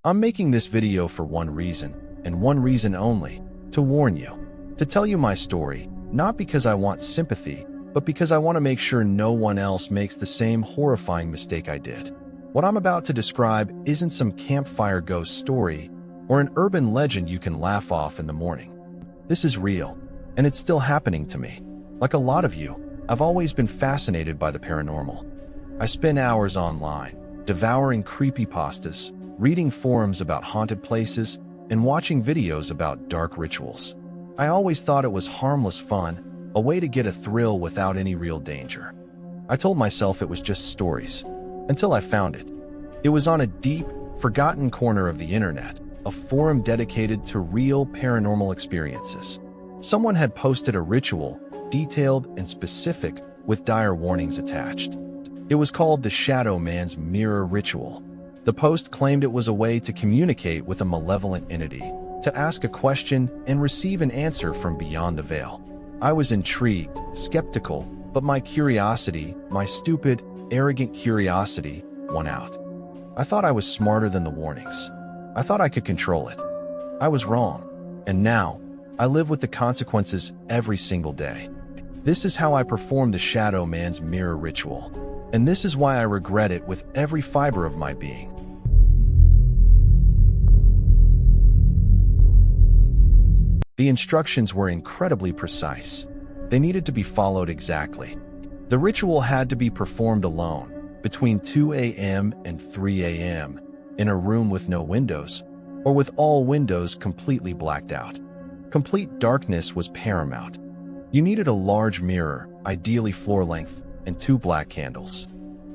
I'm making this video for one reason, and one reason only, to warn you. To tell you my story, not because I want sympathy, but because I want to make sure no one else makes the same horrifying mistake I did. What I'm about to describe isn't some campfire ghost story or an urban legend you can laugh off in the morning. This is real, and it's still happening to me. Like a lot of you, I've always been fascinated by the paranormal. I spend hours online, devouring creepypastas, reading forums about haunted places, and watching videos about dark rituals. I always thought it was harmless fun, a way to get a thrill without any real danger. I told myself it was just stories, until I found it. It was on a deep, forgotten corner of the internet, a forum dedicated to real paranormal experiences. Someone had posted a ritual, detailed and specific, with dire warnings attached. It was called the Shadow Man's Mirror Ritual. The post claimed it was a way to communicate with a malevolent entity, to ask a question and receive an answer from beyond the veil. I was intrigued, skeptical, but my curiosity, my stupid, arrogant curiosity, won out. I thought I was smarter than the warnings. I thought I could control it. I was wrong. And now, I live with the consequences every single day. This is how I perform the Shadow Man's Mirror Ritual. And this is why I regret it with every fiber of my being. The instructions were incredibly precise. They needed to be followed exactly. The ritual had to be performed alone, between 2 a.m. and 3 a.m., in a room with no windows, or with all windows completely blacked out. Complete darkness was paramount. You needed a large mirror, ideally floor length, and 2 black candles.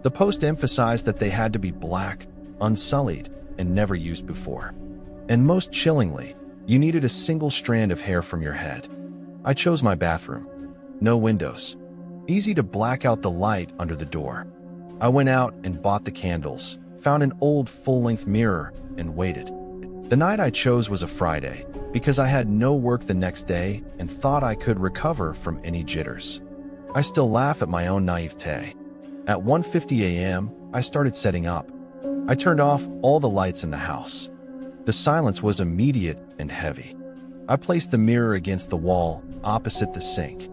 The post emphasized that they had to be black, unsullied, and never used before. And most chillingly, you needed a single strand of hair from your head. I chose my bathroom. No windows. Easy to black out the light under the door. I went out and bought the candles, found an old full-length mirror, and waited. The night I chose was a Friday, because I had no work the next day and thought I could recover from any jitters. I still laugh at my own naivete. At 1:50 a.m., I started setting up. I turned off all the lights in the house. The silence was immediate and heavy. I placed the mirror against the wall, opposite the sink.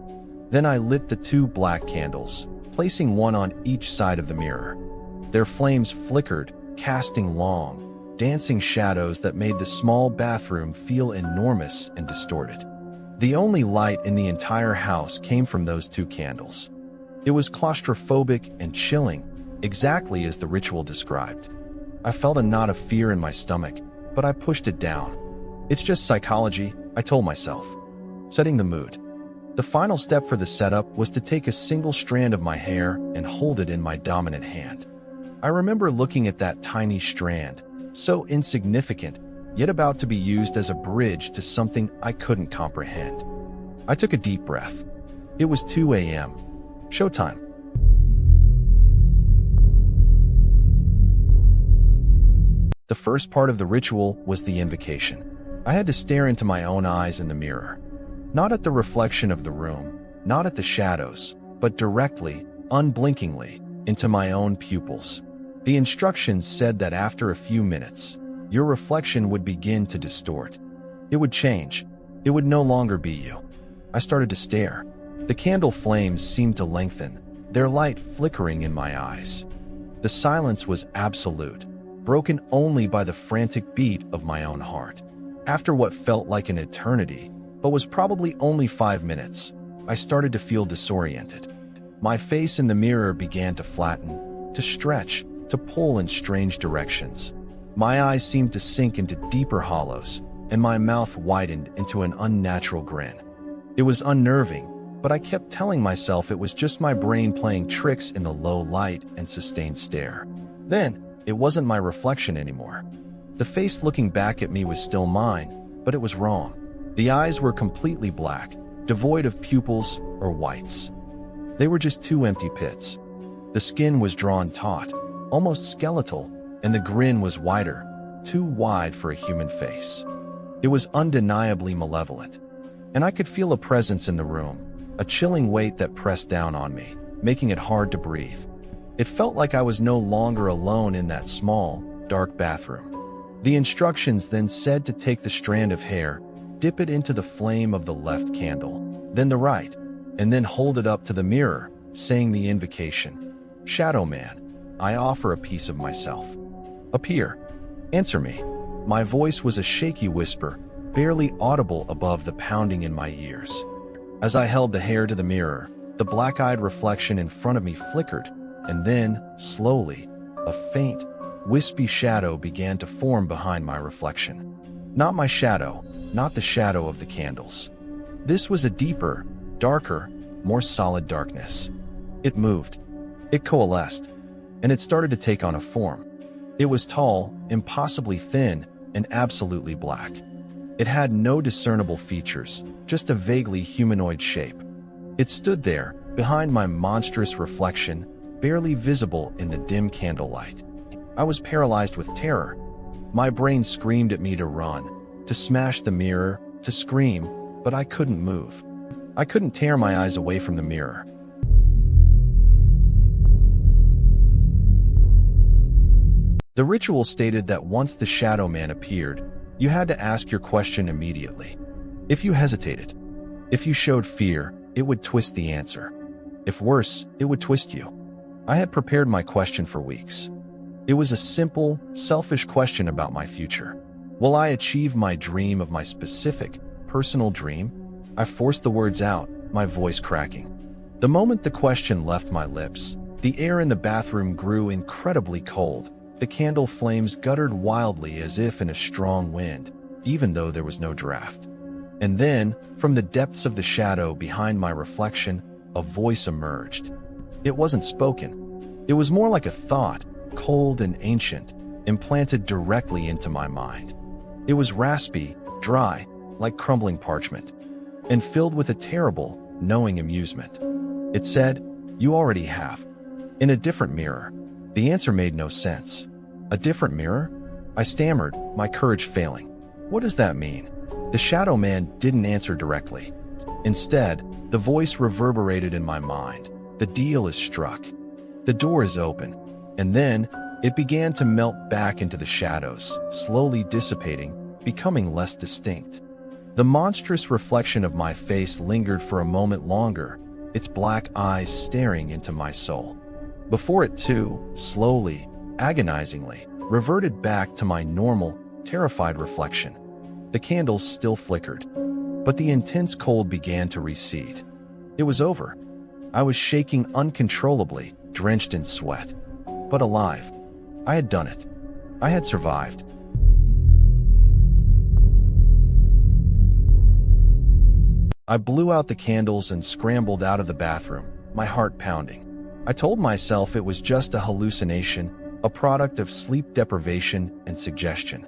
Then I lit the 2 black candles, placing one on each side of the mirror. Their flames flickered, casting long, dancing shadows that made the small bathroom feel enormous and distorted. The only light in the entire house came from those 2 candles. It was claustrophobic and chilling, exactly as the ritual described. I felt a knot of fear in my stomach, but I pushed it down. It's just psychology, I told myself. Setting the mood. The final step for the setup was to take a single strand of my hair and hold it in my dominant hand. I remember looking at that tiny strand, so insignificant, yet about to be used as a bridge to something I couldn't comprehend. I took a deep breath. It was 2 a.m. Showtime. The first part of the ritual was the invocation. I had to stare into my own eyes in the mirror. Not at the reflection of the room, not at the shadows, but directly, unblinkingly, into my own pupils. The instructions said that after a few minutes, your reflection would begin to distort. It would change. It would no longer be you. I started to stare. The candle flames seemed to lengthen, their light flickering in my eyes. The silence was absolute, broken only by the frantic beat of my own heart. After what felt like an eternity, but was probably only 5 minutes, I started to feel disoriented. My face in the mirror began to flatten, to stretch, to pull in strange directions. My eyes seemed to sink into deeper hollows, and my mouth widened into an unnatural grin. It was unnerving, but I kept telling myself it was just my brain playing tricks in the low light and sustained stare. Then, it wasn't my reflection anymore. The face looking back at me was still mine, but it was wrong. The eyes were completely black, devoid of pupils or whites. They were just 2 empty pits. The skin was drawn taut, almost skeletal, and the grin was wider, too wide for a human face. It was undeniably malevolent, and I could feel a presence in the room, a chilling weight that pressed down on me, making it hard to breathe. It felt like I was no longer alone in that small, dark bathroom. The instructions then said to take the strand of hair, dip it into the flame of the left candle, then the right, and then hold it up to the mirror, saying the invocation. Shadow Man, I offer a piece of myself. Appear. Answer me. My voice was a shaky whisper, barely audible above the pounding in my ears. As I held the hair to the mirror, the black-eyed reflection in front of me flickered, and then, slowly, a faint, wispy shadow began to form behind my reflection. Not my shadow, not the shadow of the candles. This was a deeper, darker, more solid darkness. It moved. It coalesced, and it started to take on a form. It was tall, impossibly thin, and absolutely black. It had no discernible features, just a vaguely humanoid shape. It stood there, behind my monstrous reflection, barely visible in the dim candlelight. I was paralyzed with terror. My brain screamed at me to run, to smash the mirror, to scream, but I couldn't move. I couldn't tear my eyes away from the mirror. The ritual stated that once the Shadow Man appeared, you had to ask your question immediately. If you hesitated, if you showed fear, it would twist the answer. If worse, it would twist you. I had prepared my question for weeks. It was a simple, selfish question about my future. Will I achieve my dream of my specific, personal dream? I forced the words out, my voice cracking. The moment the question left my lips, the air in the bathroom grew incredibly cold. The candle flames guttered wildly as if in a strong wind, even though there was no draft. And then, from the depths of the shadow behind my reflection, a voice emerged. It wasn't spoken. It was more like a thought, cold and ancient, implanted directly into my mind. It was raspy, dry, like crumbling parchment, and filled with a terrible, knowing amusement. It said, "You already have." In a different mirror. The answer made no sense. A different mirror? I stammered, my courage failing. What does that mean? The Shadow Man didn't answer directly. Instead, the voice reverberated in my mind. The deal is struck. The door is open. And then, it began to melt back into the shadows, slowly dissipating, becoming less distinct. The monstrous reflection of my face lingered for a moment longer, its black eyes staring into my soul. Before it too, slowly, agonizingly, reverted back to my normal, terrified reflection. The candles still flickered, but the intense cold began to recede. It was over. I was shaking uncontrollably, drenched in sweat. But alive. I had done it. I had survived. I blew out the candles and scrambled out of the bathroom, my heart pounding. I told myself it was just a hallucination, a product of sleep deprivation and suggestion.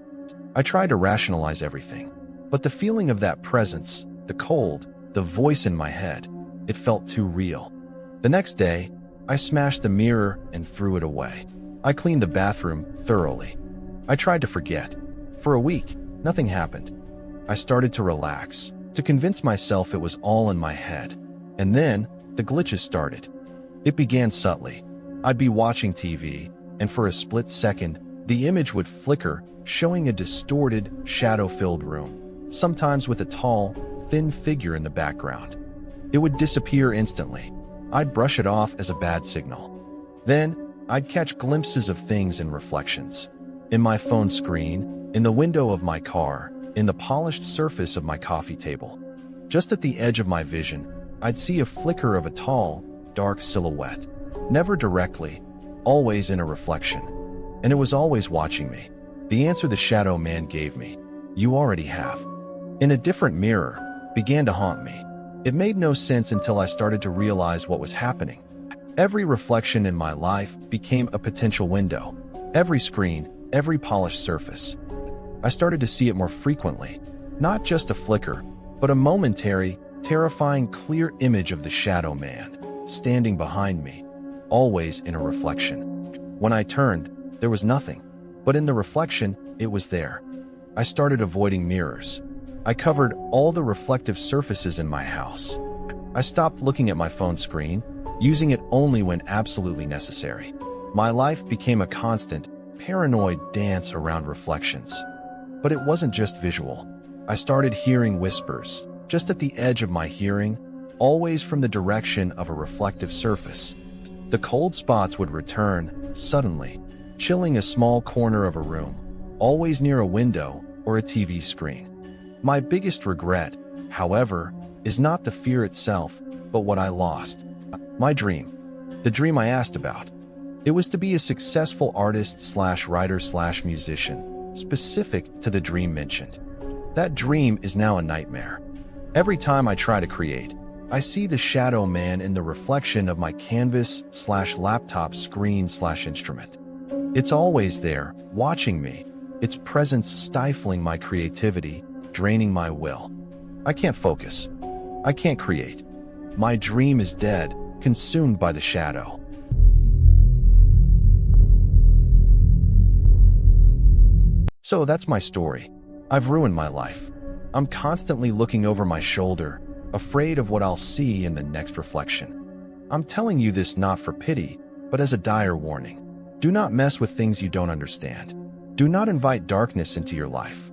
I tried to rationalize everything, but the feeling of that presence, the cold, the voice in my head, it felt too real. The next day, I smashed the mirror and threw it away. I cleaned the bathroom thoroughly. I tried to forget. For a week, nothing happened. I started to relax, to convince myself it was all in my head. And then, the glitches started. It began subtly. I'd be watching TV, and for a split second, the image would flicker, showing a distorted, shadow-filled room, sometimes with a tall, thin figure in the background. It would disappear instantly. I'd brush it off as a bad signal. Then, I'd catch glimpses of things and reflections. In my phone screen, in the window of my car, in the polished surface of my coffee table. Just at the edge of my vision, I'd see a flicker of a tall, dark silhouette. Never directly, always in a reflection. And it was always watching me. The answer the Shadow Man gave me, "You already have," in a different mirror, began to haunt me. It made no sense until I started to realize what was happening. Every reflection in my life became a potential window. Every screen, every polished surface. I started to see it more frequently. Not just a flicker, but a momentary, terrifying, clear image of the Shadow Man, standing behind me, always in a reflection. When I turned, there was nothing, but in the reflection, it was there. I started avoiding mirrors. I covered all the reflective surfaces in my house. I stopped looking at my phone screen, using it only when absolutely necessary. My life became a constant, paranoid dance around reflections. But it wasn't just visual. I started hearing whispers, just at the edge of my hearing, always from the direction of a reflective surface. The cold spots would return, suddenly, chilling a small corner of a room, always near a window or a TV screen. My biggest regret, however, is not the fear itself, but what I lost. My dream. The dream I asked about. It was to be a successful artist/writer/musician, specific to the dream mentioned. That dream is now a nightmare. Every time I try to create, I see the shadow man in the reflection of my canvas/laptop screen/instrument. It's always there, watching me, its presence stifling my creativity, draining my will. I can't focus. I can't create. My dream is dead, consumed by the shadow. So that's my story. I've ruined my life. I'm constantly looking over my shoulder, afraid of what I'll see in the next reflection. I'm telling you this not for pity, but as a dire warning. Do not mess with things you don't understand. Do not invite darkness into your life.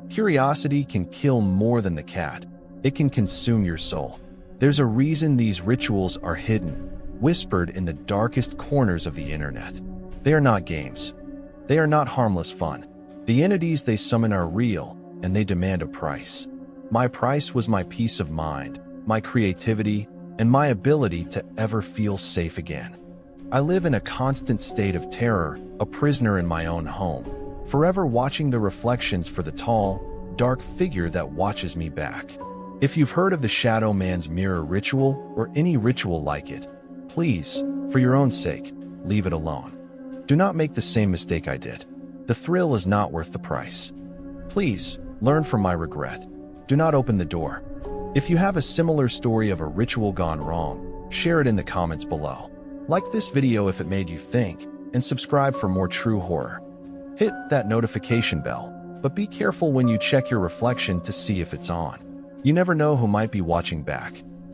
Curiosity can kill more than the cat. It can consume your soul. There's a reason these rituals are hidden, whispered in the darkest corners of the internet. They are not games. They are not harmless fun. The entities they summon are real, and they demand a price. My price was my peace of mind, my creativity, and my ability to ever feel safe again. I live in a constant state of terror, a prisoner in my own home, forever watching the reflections for the tall, dark figure that watches me back. If you've heard of the Shadow Man's mirror ritual or any ritual like it, please, for your own sake, leave it alone. Do not make the same mistake I did. The thrill is not worth the price. Please, learn from my regret. Do not open the door. If you have a similar story of a ritual gone wrong, share it in the comments below. Like this video if it made you think, and subscribe for more true horror. Hit that notification bell, but be careful when you check your reflection to see if it's on. You never know who might be watching back.